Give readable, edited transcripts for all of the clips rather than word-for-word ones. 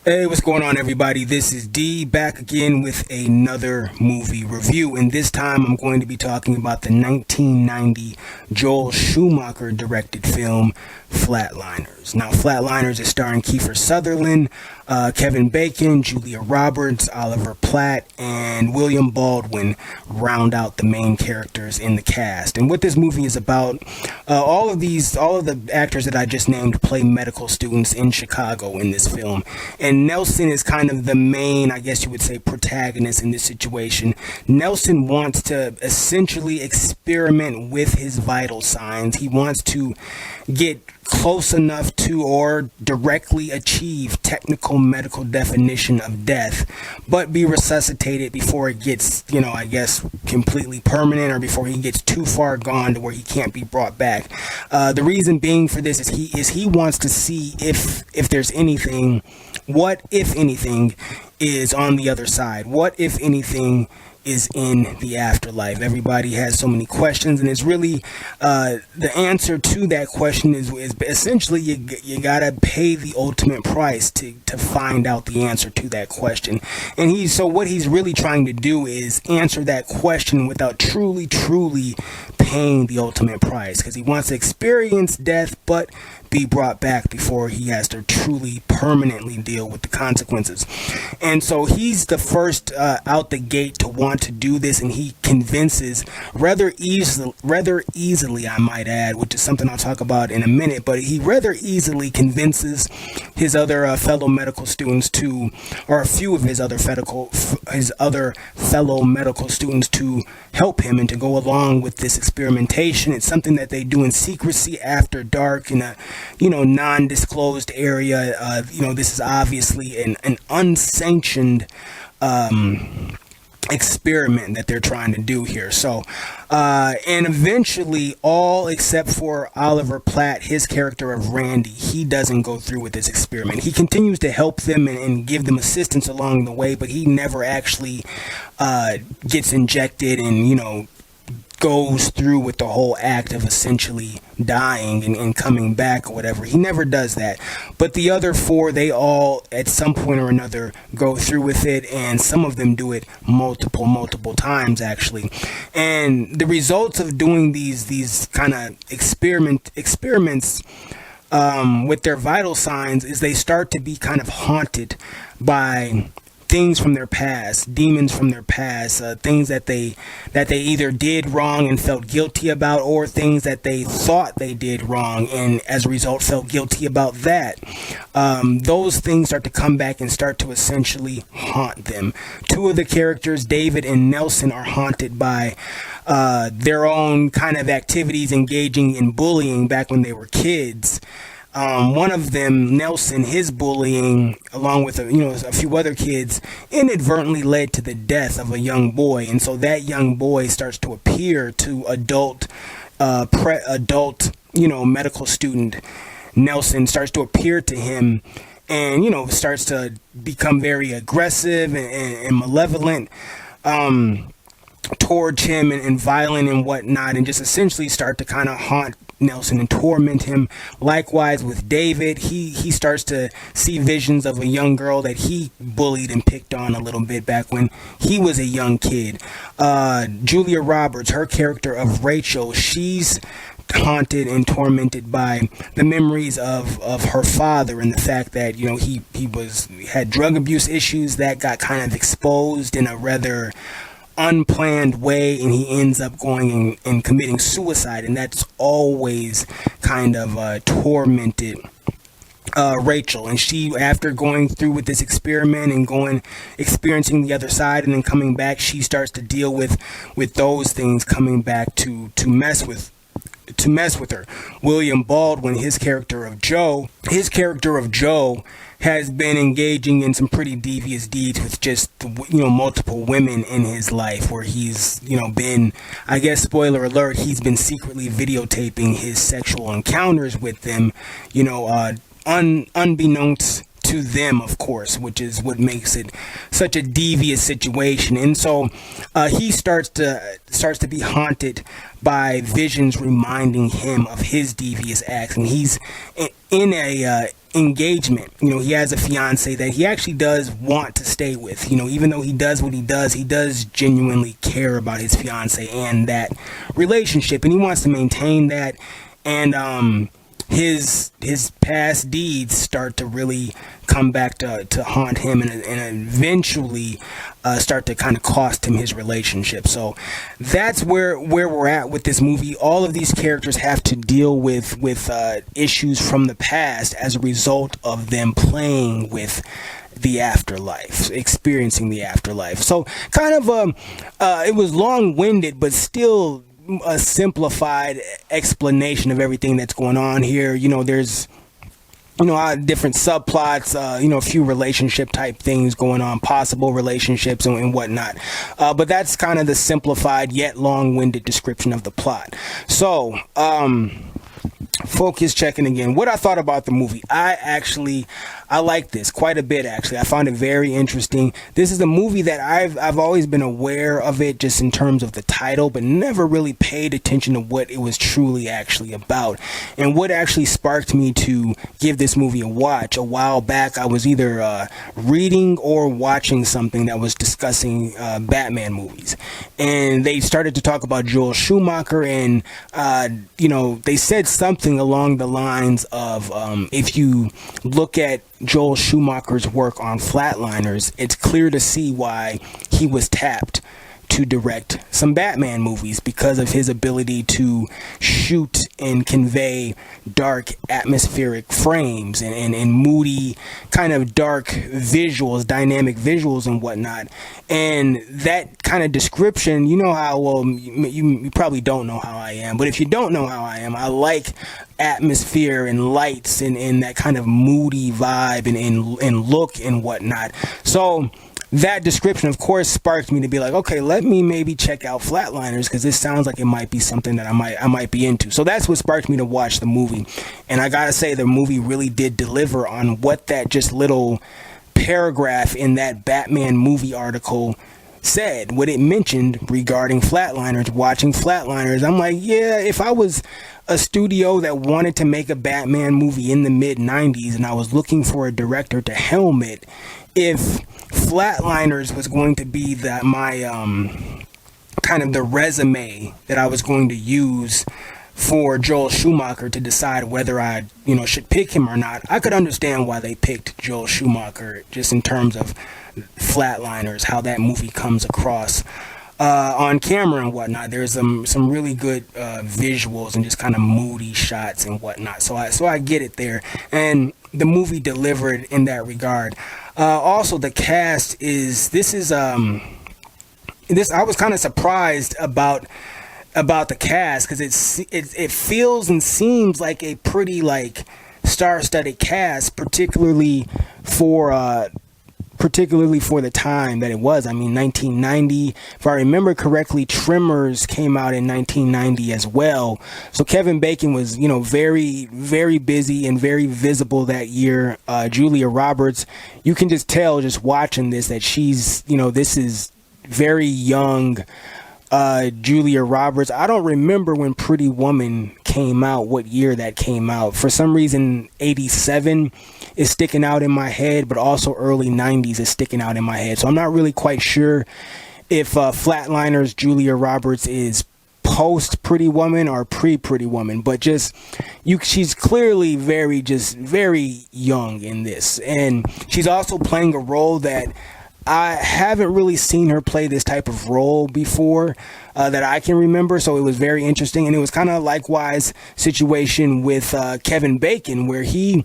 Hey, what's going on, everybody? This is D back again with another movie review, and this time I'm going to be talking about the 1990 Joel Schumacher directed film Flatliners. Now, Flatliners is starring Kiefer Sutherland, Kevin Bacon, Julia Roberts, Oliver Platt, and William Baldwin round out the main characters in the cast. And what this movie is about, all of the actors that I just named play medical students in Chicago in this film. And Nelson is kind of the main, I guess you would say, protagonist in this situation. Nelson wants to essentially experiment with his vital signs. He wants to get close enough to or directly achieve technical medical definition of death, but be resuscitated before it gets, I guess, completely permanent, or before he gets too far gone to where he can't be brought back. The reason being for this is he wants to see if there's anything, what if anything is on the other side, what if anything is in the afterlife. Everybody has so many questions, and it's really the answer to that question is essentially you gotta pay the ultimate price to find out the answer to that question. And so what he's really trying to do is answer that question without truly paying the ultimate price, because he wants to experience death but be brought back before he has to truly permanently deal with the consequences. And so he's the first out the gate to want to do this, and he convinces rather easily, I might add, which is something I'll talk about in a minute, but he rather easily convinces his other fellow medical students to, or a few of his other fellow medical students, to help him and to go along with this experimentation. It's something that they do in secrecy after dark in a non-disclosed area. This is obviously an unsanctioned experiment that they're trying to do here. So and eventually, all except for Oliver Platt, his character of Randy, he doesn't go through with this experiment. He continues to help them and give them assistance along the way, but he never actually gets injected and goes through with the whole act of essentially dying and coming back or whatever. He never does that. But the other four, they all at some point or another go through with it, and some of them do it multiple times actually. And the results of doing these kind of experiments with their vital signs is they start to be kind of haunted by things from their past, demons from their past, things that they either did wrong and felt guilty about, or things that they thought they did wrong and as a result felt guilty about that. Those things start to come back and start to essentially haunt them. Two of the characters, David and Nelson, are haunted by their own kind of activities engaging in bullying back when they were kids. One of them, Nelson, his bullying, along with a few other kids, inadvertently led to the death of a young boy, and so that young boy starts to appear to adult medical student Nelson, starts to appear to him, and starts to become very aggressive and malevolent towards him, and violent and whatnot, and just essentially start to kind of haunt Nelson and torment him. Likewise with David, he starts to see visions of a young girl that he bullied and picked on a little bit back when he was a young kid. Julia Roberts, her character of Rachel, she's haunted and tormented by the memories of her father, and the fact that he had drug abuse issues that got kind of exposed in a rather unplanned way, and he ends up going and committing suicide, and that's always kind of tormented Rachel. And she, after going through with this experiment and experiencing the other side and then coming back, she starts to deal with those things coming back to mess with her. William Baldwin, his character of Joe has been engaging in some pretty devious deeds with just multiple women in his life, where he's been, I guess, spoiler alert, he's been secretly videotaping his sexual encounters with them, unbeknownst to them, of course, which is what makes it such a devious situation. And so he starts to be haunted by visions reminding him of his devious acts, and he's in engagement. He has a fiance that he actually does want to stay with. Even though he does what he does genuinely care about his fiance and that relationship, and he wants to maintain that. And his past deeds start to really come back to haunt him, and eventually start to kind of cost him his relationship. So that's where we're at with this movie. All of these characters have to deal with issues from the past as a result of them playing with the afterlife, experiencing the afterlife. So kind of it was long-winded, but still a simplified explanation of everything that's going on here. There's different subplots, a few relationship type things going on, possible relationships and whatnot. But that's kind of the simplified yet long-winded description of the plot. So, focus checking again. What I thought about the movie. I like this quite a bit, actually. I found it very interesting. This is a movie that I've always been aware of it just in terms of the title, but never really paid attention to what it was truly actually about. And what actually sparked me to give this movie a watch. A while back, I was either reading or watching something that was discussing Batman movies. And they started to talk about Joel Schumacher, and they said something along the lines of if you look at Joel Schumacher's work on Flatliners, it's clear to see why he was tapped to direct some Batman movies, because of his ability to shoot and convey dark atmospheric frames and moody kind of dark visuals, dynamic visuals and whatnot. And that kind of description, you probably don't know how I am, but if you don't know how I am, I like atmosphere and lights and that kind of moody vibe and look and whatnot. So that description, of course, sparked me to be like, okay, let me maybe check out Flatliners, because this sounds like it might be something that I might be into. So that's what sparked me to watch the movie. And I gotta say, the movie really did deliver on what that just little paragraph in that Batman movie article said, what it mentioned regarding Flatliners, watching Flatliners. I'm like, yeah, if I was a studio that wanted to make a Batman movie in the mid-90s and I was looking for a director to helm it, if Flatliners was going to be my kind of the resume that I was going to use for Joel Schumacher to decide whether I should pick him or not, I could understand why they picked Joel Schumacher, just in terms of Flatliners, how that movie comes across on camera and whatnot. There's some really good visuals and just kind of moody shots and whatnot. So I get it there, and the movie delivered in that regard. Also, the cast this. I was kind of surprised about the cast, because it feels and seems like a pretty star-studded cast, particularly for the time that it was. I mean, 1990, if I remember correctly, Tremors came out in 1990 as well. So Kevin Bacon was, very, very busy and very visible that year. Julia Roberts, you can just tell just watching this that she's, this is very young Julia Roberts. I don't remember when Pretty Woman came out, what year that came out. For some reason, 87 is sticking out in my head, but also early 90s is sticking out in my head. So I'm not really quite sure if Flatliners Julia Roberts is post Pretty Woman or pre Pretty Woman, but just she's clearly very young in this, and she's also playing a role that I haven't really seen her play this type of role before that I can remember. So it was very interesting, and it was kind of likewise situation with Kevin Bacon, where he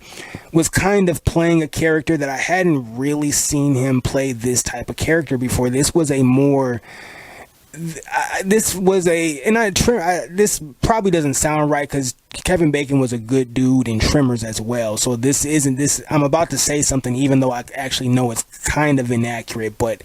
was kind of playing a character that I hadn't really seen him play this type of character before. This was a more this probably doesn't sound right, because Kevin Bacon was a good dude in Tremors as well. So this isn't this. I'm about to say something, even though I actually know it's kind of inaccurate, but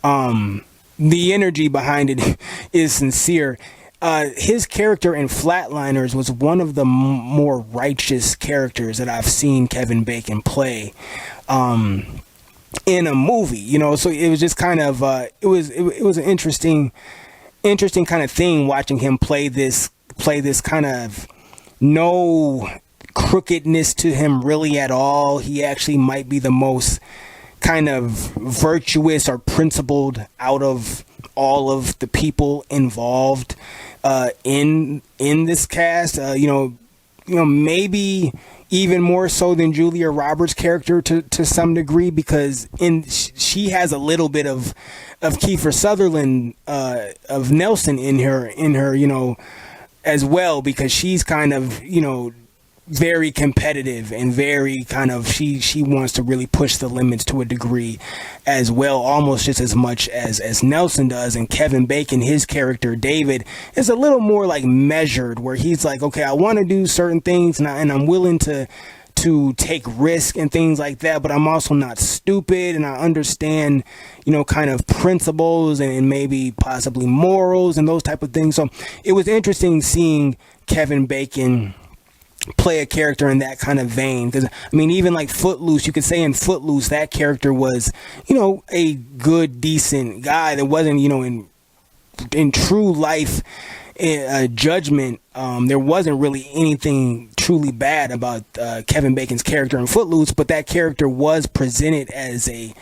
the energy behind it is sincere. His character in Flatliners was one of the more righteous characters that I've seen Kevin Bacon play in a movie, so it was just kind of it was an interesting kind of thing watching him play this kind of no crookedness to him really at all. He actually might be the most kind of virtuous or principled out of all of the people involved in this cast. Maybe even more so than Julia Roberts' character to some degree, because she has a little bit of Kiefer Sutherland of Nelson in her as well, because she's kind of very competitive and very kind of she wants to really push the limits to a degree as well, almost just as much as Nelson does. And Kevin Bacon, his character David, is a little more like measured, where he's like, okay, I want to do certain things and I'm willing to take risk and things like that, but I'm also not stupid, and I understand kind of principles and maybe possibly morals and those type of things. So it was interesting seeing Kevin Bacon play a character in that kind of vein, because even like Footloose, you could say in Footloose that character was a good, decent guy that wasn't in true life judgment. There wasn't really anything truly bad about Kevin Bacon's character in Footloose, but that character was presented as a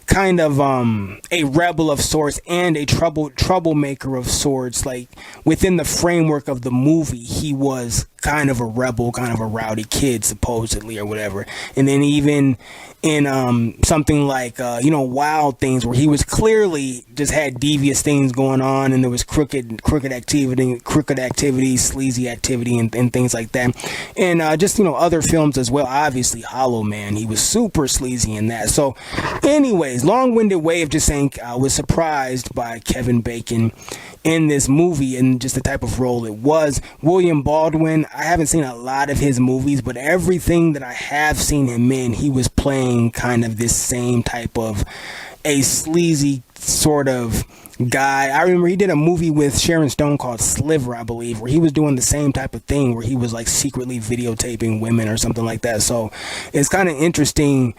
kind of a rebel of sorts and a troublemaker of sorts. Like within the framework of the movie, he was kind of a rebel, kind of a rowdy kid supposedly, or whatever. And then even in something like Wild Things, where he was clearly just had devious things going on, and there was crooked activity, sleazy activity, and things like that. And just other films as well. Obviously Hollow Man, he was super sleazy in that. So anyways, long-winded way of just saying I was surprised by Kevin Bacon in this movie and just the type of role it was. William Baldwin, I haven't seen a lot of his movies, but everything that I have seen him in, he was playing kind of this same type of a sleazy sort of guy. I remember he did a movie with Sharon Stone called Sliver, I believe, where he was doing the same type of thing, where he was like secretly videotaping women or something like that. So it's kind of interesting,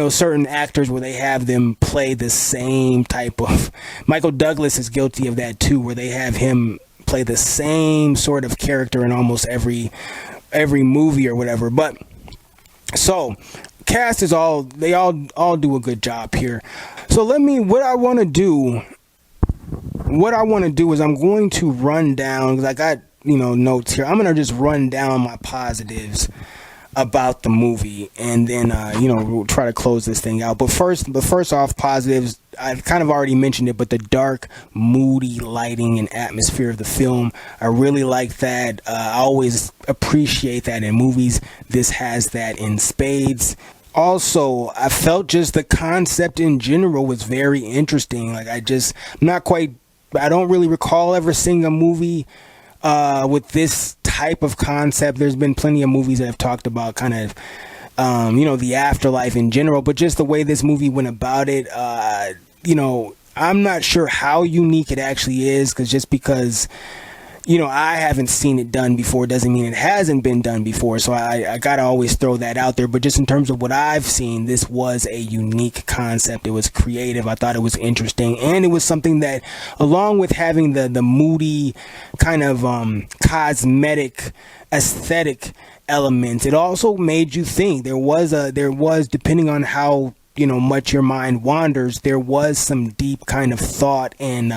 certain actors where they have them play the same type of. Michael Douglas is guilty of that too, where they have him play the same sort of character in almost every movie or whatever. But so cast is all do a good job here. So what I want to do is I'm going to run down, because I got notes here. I'm going to just run down my positives about the movie, and then we'll try to close this thing out. But first off, positives, I've kind of already mentioned it, but the dark, moody lighting and atmosphere of the film, I really like that. I always appreciate that in movies. This has that in spades. Also, I felt just the concept in general was very interesting. Like I don't really recall ever seeing a movie with this type of concept. There's been plenty of movies that have talked about kind of the afterlife in general, but just the way this movie went about it, I'm not sure how unique it actually is, because I haven't seen it done before doesn't mean it hasn't been done before. So I gotta always throw that out there. But just in terms of what I've seen, this was a unique concept. It was creative. I thought it was interesting, and it was something that, along with having the moody kind of cosmetic aesthetic elements, it also made you think. There was depending on how much your mind wanders, there was some deep kind of thought and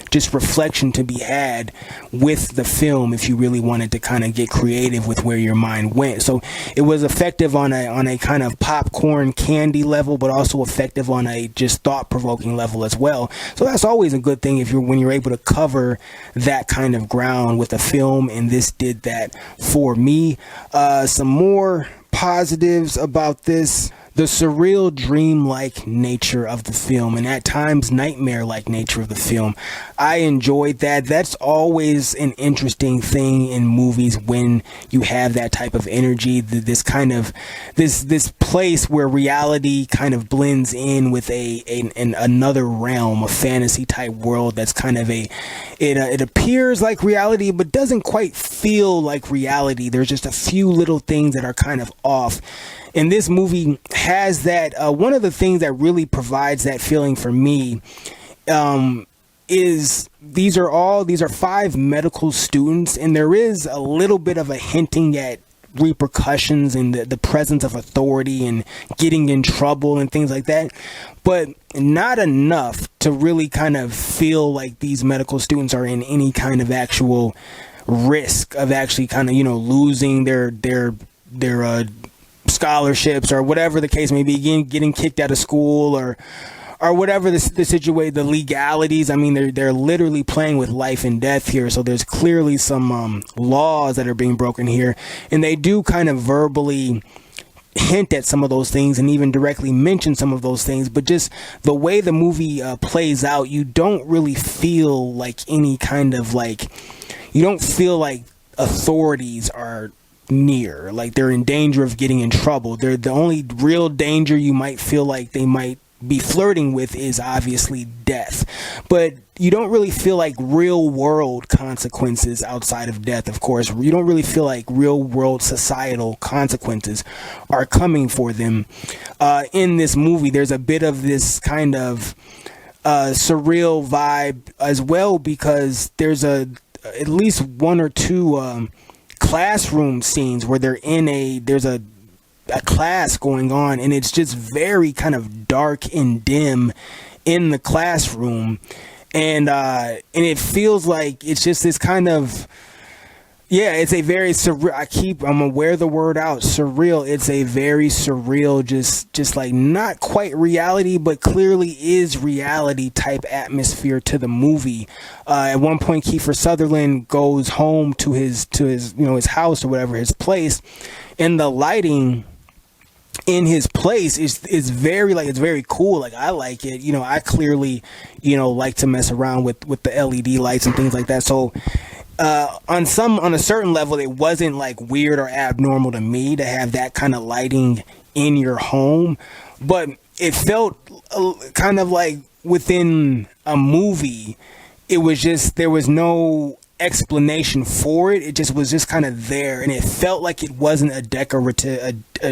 just reflection to be had with the film if you really wanted to kind of get creative with where your mind went. So it was effective on a kind of popcorn candy level, but also effective on a just thought-provoking level as well. So that's always a good thing when you're able to cover that kind of ground with a film, and this did that for me. Some more positives about this: the surreal, dreamlike nature of the film, and at times nightmare-like nature of the film. I enjoyed that. That's always an interesting thing in movies, when you have that type of energy, this kind of this place where reality kind of blends in with another realm, a fantasy type world that's kind of it appears like reality but doesn't quite feel like reality. There's just a few little things that are kind of off. And this movie has that. One of the things that really provides that feeling for me is these are 5 medical students, and there is a little bit of a hinting at repercussions and the presence of authority and getting in trouble and things like that, but not enough to really kind of feel like these medical students are in any kind of actual risk of actually kind of, you know, losing their scholarships or whatever the case may be, getting kicked out of school or whatever the situation, the legalities. I mean, they're literally playing with life and death here. So there's clearly some laws that are being broken here, and they do kind of verbally hint at some of those things and even directly mention some of those things. But just the way the movie plays out, you don't really feel like any kind of like, you don't feel like authorities are near, like they're in danger of getting in trouble. They're the only real danger you might feel like they might be flirting with is obviously death, but you don't really feel like real world consequences outside of death. Of course, you don't really feel like real world societal consequences are coming for them. In this movie, there's a bit of this kind of surreal vibe as well, because there's at least one or two classroom scenes where there's a class going on, and it's just very kind of dark and dim in the classroom, and it feels like it's just this kind of, yeah, it's a very surreal, I'm gonna wear the word out, surreal. It's a very surreal, just like not quite reality, but clearly is reality type atmosphere to the movie. At one point, Kiefer Sutherland goes home to his you know, his house or whatever, his place, and the lighting in his place is very, like, it's very cool. Like, I like it. You know, I clearly, you know, like to mess around with the LED lights and things like that. So on a certain level, it wasn't like weird or abnormal to me to have that kind of lighting in your home, but it felt kind of like within a movie, it was just, there was no explanation for it. It just was just kind of there, and it felt like it wasn't a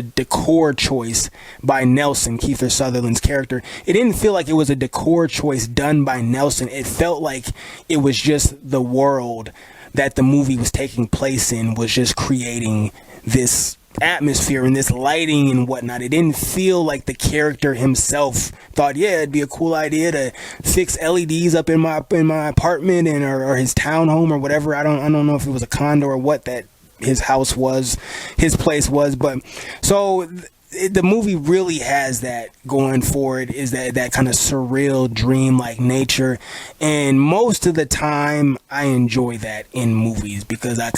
decor choice by Nelson, Kiefer Sutherland's character. It didn't feel like it was a decor choice done by Nelson. It felt like it was just the world that the movie was taking place in was just creating this atmosphere and this lighting and whatnot. It didn't feel like the character himself thought, yeah, it'd be a cool idea to fix LEDs up in my apartment and or his townhome or whatever. I don't know if it was a condo or what that his house was, his place was, but so the movie really has that going for it, is that kind of surreal, dream-like nature, and most of the time I enjoy that in movies because I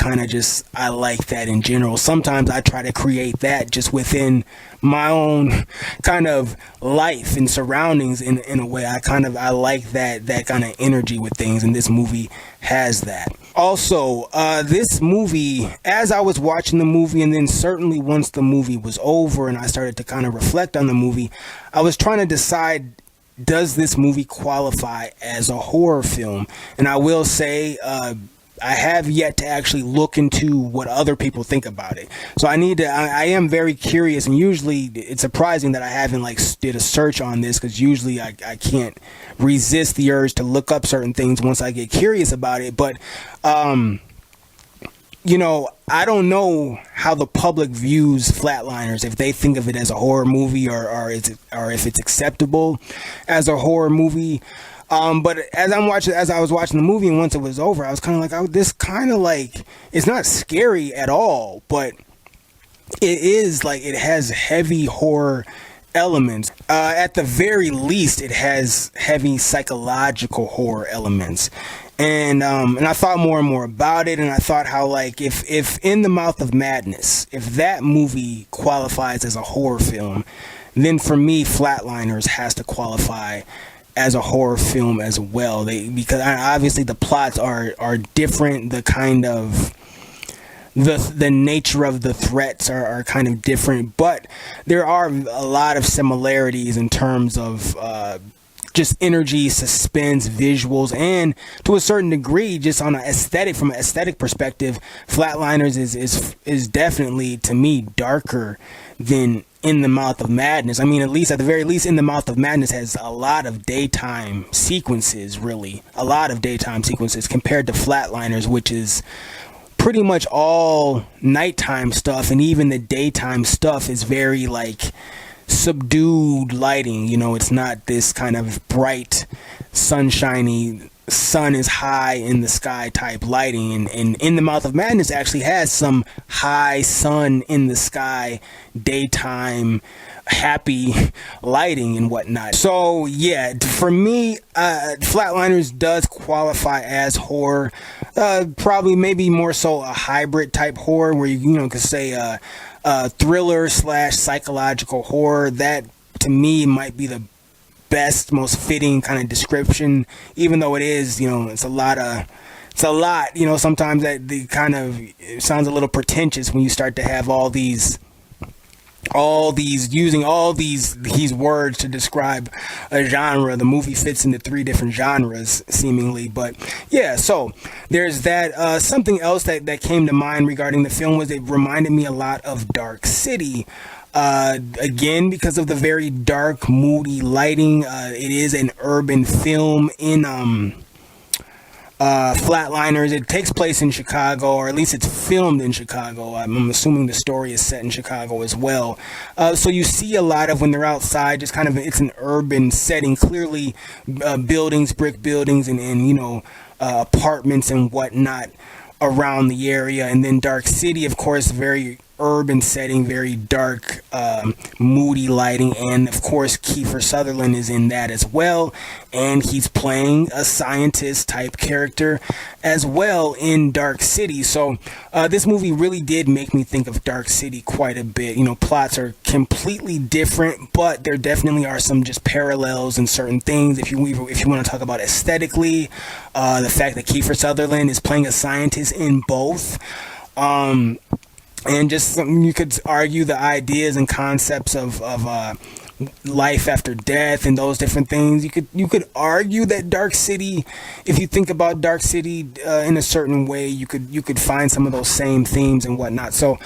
like that in general. Sometimes I try to create that just within my own kind of life and surroundings in a way. I like that kind of energy with things, and this movie has that. Also, this movie, as I was watching the movie, and then certainly once the movie was over and I started to kind of reflect on the movie, I was trying to decide, does this movie qualify as a horror film? And I will say, I have yet to actually look into what other people think about it. So I am very curious, and usually it's surprising that I haven't did a search on this, because usually I can't resist the urge to look up certain things once I get curious about it. But, you know, I don't know how the public views Flatliners, if they think of it as a horror movie or if it's acceptable as a horror movie. But as I was watching the movie, and once it was over, I was kind of like, this kind of it's not scary at all, but it is it has heavy horror elements. At the very least, it has heavy psychological horror elements. And I thought more and more about it, and I thought how if In the Mouth of Madness, if that movie qualifies as a horror film, then for me, Flatliners has to qualify as a horror film as well. Because obviously the plots are different, the kind of the nature of the threats are kind of different, but there are a lot of similarities in terms of just energy, suspense, visuals, and to a certain degree, just on from an aesthetic perspective, Flatliners is definitely, to me, darker than In the Mouth of Madness. I mean, at the very least, In the Mouth of Madness has a lot of daytime sequences, really. A lot of daytime sequences compared to Flatliners, which is pretty much all nighttime stuff, and even the daytime stuff is very like subdued lighting. You know, it's not this kind of bright, sunshiny, sun is high in the sky type lighting. And In the Mouth of Madness actually has some high sun in the sky, daytime, happy lighting and whatnot. So yeah, for me, Flatliners does qualify as horror. Probably maybe more so a hybrid type horror, where you could say thriller / psychological horror. That to me might be the best, most fitting kind of description, even though it is, it's a lot, sometimes that the kind of, it sounds a little pretentious when you start to have all these using all these words to describe a genre. The movie fits into 3 different genres seemingly, but yeah, so there's that. Something else that came to mind regarding the film was it reminded me a lot of Dark City. Again, because of the very dark, moody lighting. It is an urban film in Flatliners. It takes place in Chicago, or at least it's filmed in Chicago. I'm assuming the story is set in Chicago as well. So you see a lot of, when they're outside, just kind of, it's an urban setting. Clearly buildings, brick buildings, and apartments and whatnot around the area. And then Dark City, of course, very urban setting, very dark, moody lighting, and of course Kiefer Sutherland is in that as well, and he's playing a scientist type character as well in Dark City. So this movie really did make me think of Dark City quite a bit. Plots are completely different, but there definitely are some just parallels in certain things. If you want to talk about aesthetically, the fact that Kiefer Sutherland is playing a scientist in both, and just something you could argue, the ideas and concepts of life after death and those different things. You could argue that Dark City, if you think about Dark City in a certain way, you could find some of those same themes and whatnot. So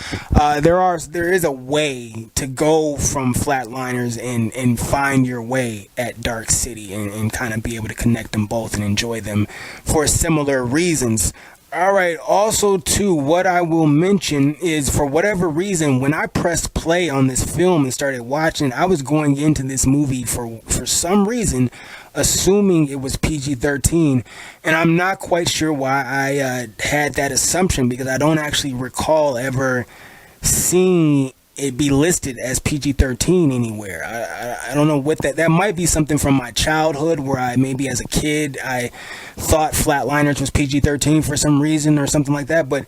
there is a way to go from Flatliners and find your way at Dark City and kind of be able to connect them both and enjoy them for similar reasons. All right, also too, what I will mention is, for whatever reason, when I pressed play on this film and started watching, I was going into this movie for some reason assuming it was PG-13, and I'm not quite sure why I had that assumption, because I don't actually recall ever seeing it be listed as PG-13 anywhere. I don't know what that might be, something from my childhood where I maybe as a kid I thought Flatliners was PG-13 for some reason or something like that. But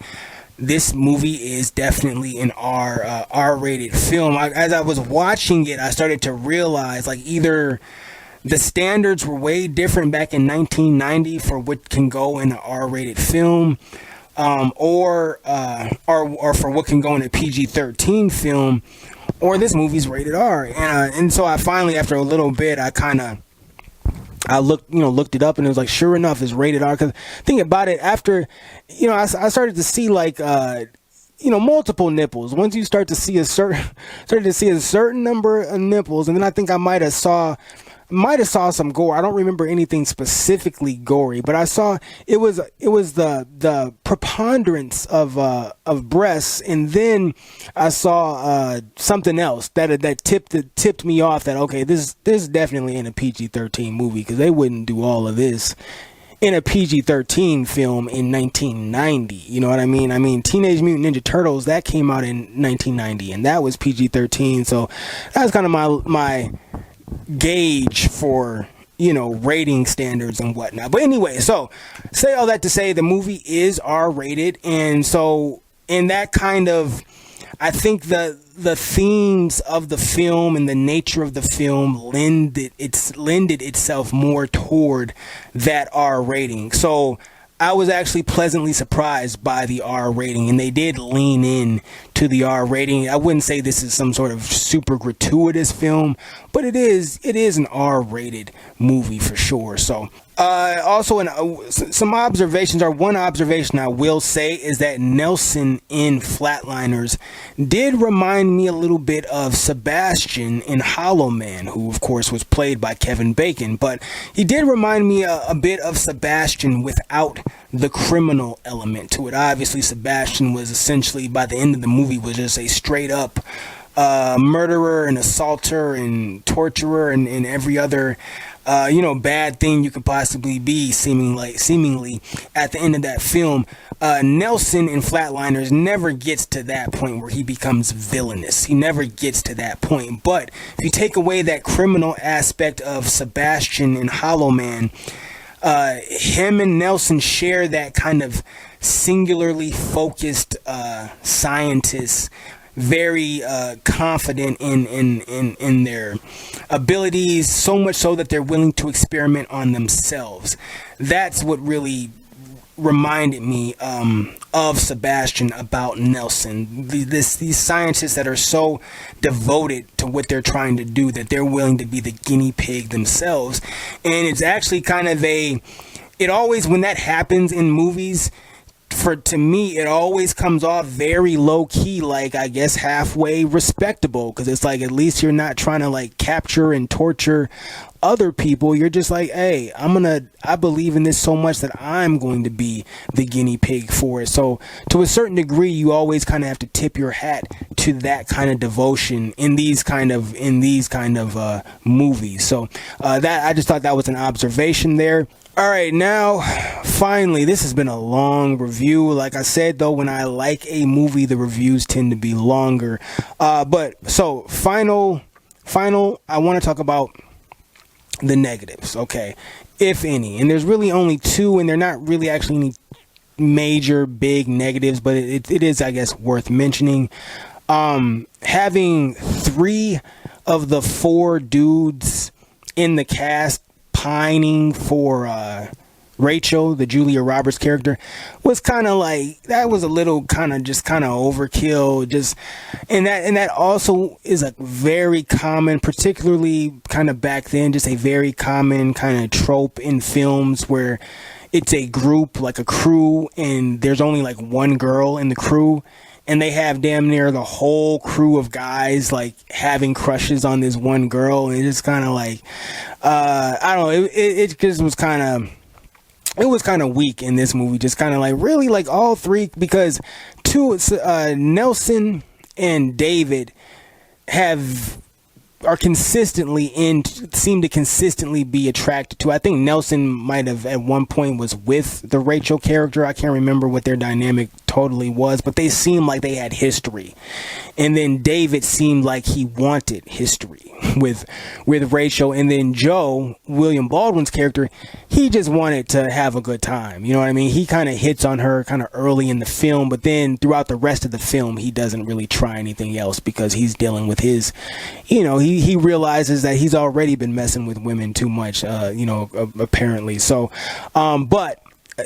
this movie is definitely an R-rated film. As I was watching it, I started to realize, like, either the standards were way different back in 1990 for what can go in an R-rated film, or for what can go in a PG-13 film, or this movie's rated R. And so I finally, after a little bit, I looked it up, and it was like, sure enough, it's rated R. Because think about it, after, I started to see like, multiple nipples. Once you started to see a certain number of nipples, and then I think I might have saw some gore. I don't remember anything specifically gory, but I saw it was the preponderance of breasts, and then I saw something else that tipped me off that, okay, this is definitely in a PG-13 movie, because they wouldn't do all of this in a PG-13 film in 1990. You know what I mean? I mean, Teenage Mutant Ninja Turtles, that came out in 1990, and that was PG-13. So that's kind of my gauge for, rating standards and whatnot. But anyway, so say all that to say, the movie is R-rated, and so in that kind of, I think the themes of the film and the nature of the film lended itself more toward that R rating. So I was actually pleasantly surprised by the R rating, and they did lean in to the R rating. I wouldn't say this is some sort of super gratuitous film, but it is an R rated movie for sure. So Also, some observations, or one observation I will say, is that Nelson in Flatliners did remind me a little bit of Sebastian in Hollow Man, who of course was played by Kevin Bacon, but he did remind me a bit of Sebastian without the criminal element to it. Obviously, Sebastian was essentially, by the end of the movie, was just a straight up murderer and assaulter and torturer and every other bad thing you could possibly be, seemingly at the end of that film. Nelson in Flatliners never gets to that point where he becomes villainous. He never gets to that point. But if you take away that criminal aspect of Sebastian in Hollow Man, him and Nelson share that kind of singularly focused scientist, very confident in their abilities, so much so that they're willing to experiment on themselves. That's what really reminded me of Sebastian about Nelson. These scientists that are so devoted to what they're trying to do that they're willing to be the guinea pig themselves. And it's actually kind of it always, when that happens in movies, to me, it always comes off very low key, like, I guess halfway respectable, because it's like, at least you're not trying to like capture and torture other people. You're just like, hey, I believe in this so much that I'm going to be the guinea pig for it. So to a certain degree, you always kind of have to tip your hat to that kind of devotion in these kind of movies. So that, I just thought that was an observation there. All right, now, finally, this has been a long review. Like I said, though, when I like a movie, the reviews tend to be longer. Final, I want to talk about the negatives, okay, if any. And there's really only two, and they're not really actually any major, big negatives, but it is, I guess, worth mentioning. Having 3 of the 4 dudes in the cast pining for Rachel, the Julia Roberts character, was kind of like, that was a little kind of overkill. And that also is a very common, particularly kind of back then, just a very common kind of trope in films where it's a group, like a crew, and there's only like one girl in the crew, and they have damn near the whole crew of guys like having crushes on this one girl. And it's kind of like, I don't know, it just was kind of, it was kind of weak in this movie. Just kind of like, really, like all 3, because Nelson and David seem to consistently be attracted to. I think Nelson might have at one point was with the Rachel character. I can't remember what their dynamic totally was, but they seemed like they had history. And then David seemed like he wanted history with Rachel. And then Joe, William Baldwin's character, he just wanted to have a good time. You know what I mean? He kind of hits on her kind of early in the film, but then throughout the rest of the film, he doesn't really try anything else because he's dealing with his, he realizes that he's already been messing with women too much, apparently. So, but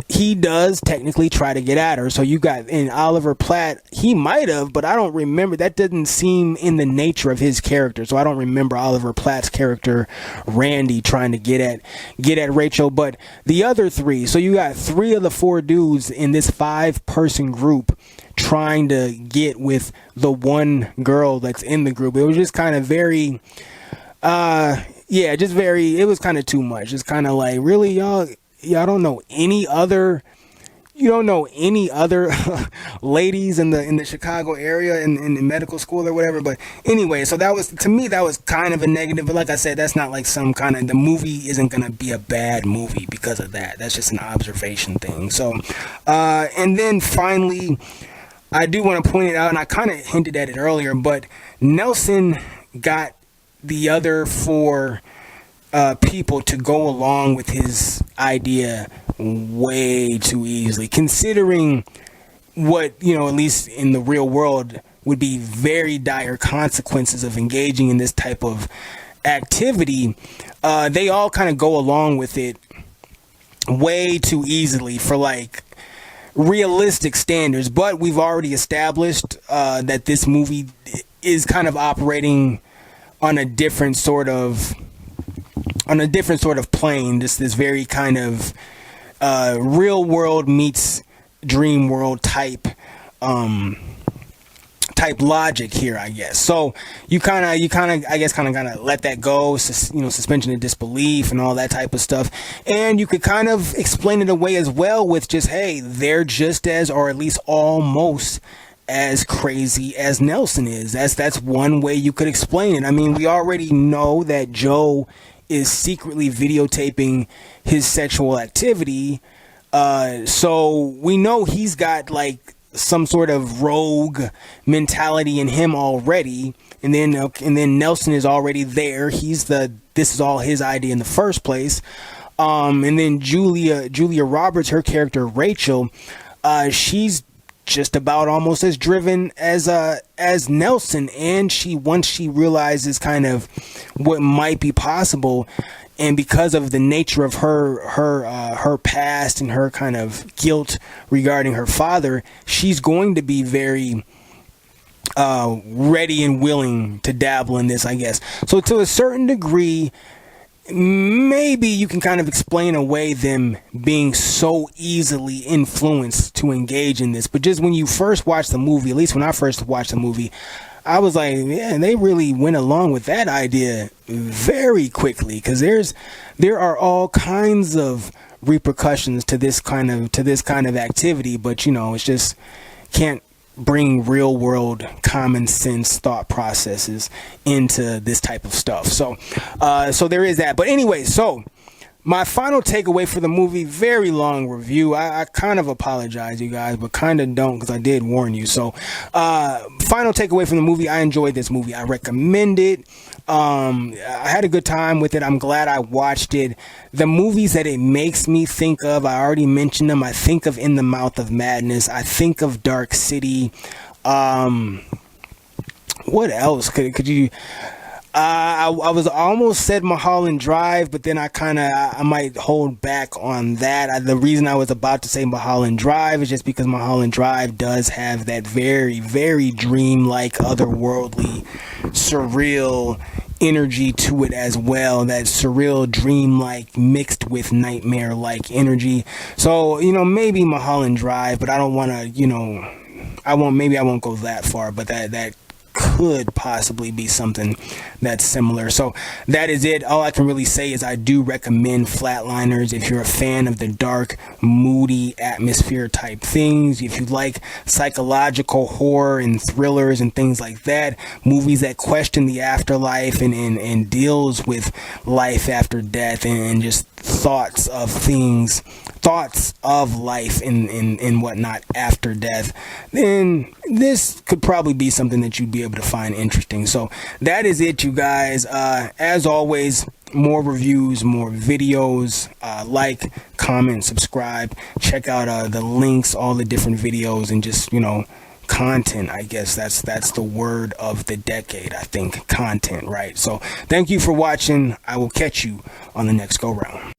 he does technically try to get at her. So you got in Oliver Platt, he might have, but I don't remember. That didn't seem in the nature of his character. So I don't remember Oliver Platt's character, Randy, trying to get at Rachel. But the other 3, so you got 3 of the 4 dudes in this 5-person group trying to get with the one girl that's in the group. It was just kind of very, it was kind of too much. It's kind of like, really, y'all don't know any other, ladies in the Chicago area in medical school or whatever. But anyway, so that was, to me, that was kind of a negative. But like I said, that's not like some kind of, the movie isn't going to be a bad movie because of that. That's just an observation thing. So, and then finally, I do want to point it out, and I kind of hinted at it earlier, but Nelson got the other 4 people to go along with his idea way too easily, considering what, at least in the real world, would be very dire consequences of engaging in this type of activity. They all kind of go along with it way too easily for like realistic standards. But we've already established that this movie is kind of operating on a different sort of on a different sort of plane. This very kind of real world meets dream world type logic here, I guess. So you kind of gotta let that go, suspension of disbelief and all that type of stuff. And you could kind of explain it away as well with just, hey, they're just as, or at least almost as crazy as Nelson is. That's one way you could explain it. I mean, we already know that Joe is secretly videotaping his sexual activity, so we know he's got like some sort of rogue mentality in him already, and then Nelson is already there. This is all his idea in the first place. And then Julia Roberts, her character Rachel, she's just about almost as driven as Nelson, and once she realizes kind of what might be possible, and because of the nature of her past and her kind of guilt regarding her father, she's going to be very ready and willing to dabble in this, I guess. So to a certain degree, maybe you can kind of explain away them being so easily influenced to engage in this. But just when you first watch the movie, at least when I first watched the movie, I was like, yeah, they really went along with that idea very quickly, because there are all kinds of repercussions to this kind of activity, but it's just can't bring real world common sense thought processes into this type of stuff. So there is that. But anyway, so my final takeaway for the movie, very long review. I kind of apologize, you guys, but kind of don't, because I did warn you. So final takeaway from the movie, I enjoyed this movie. I recommend it. I had a good time with it. I'm glad I watched it. The movies that it makes me think of, I already mentioned them. I think of In the Mouth of Madness. I think of Dark City. What else could you... I was almost said Mulholland Drive, but then I might hold back on that. The reason I was about to say Mulholland Drive is just because Mulholland Drive does have that very, very dreamlike, otherworldly, surreal energy to it as well. That surreal, dreamlike, mixed with nightmare-like energy. So, maybe Mulholland Drive, but I don't want to, maybe I won't go that far, but that could possibly be something that's similar. So that is it. All I can really say is I do recommend Flatliners if you're a fan of the dark, moody atmosphere type things. If you like psychological horror and thrillers and things like that, movies that question the afterlife and deals with life after death and just thoughts of life and whatnot after death, then this could probably be something that you'd be able to find interesting. So that is it, you guys. As always, more reviews, more videos. Like, comment, subscribe, check out the links, all the different videos, and just content. I guess that's the word of the decade. I think content, right? So thank you for watching. I will catch you on the next go round.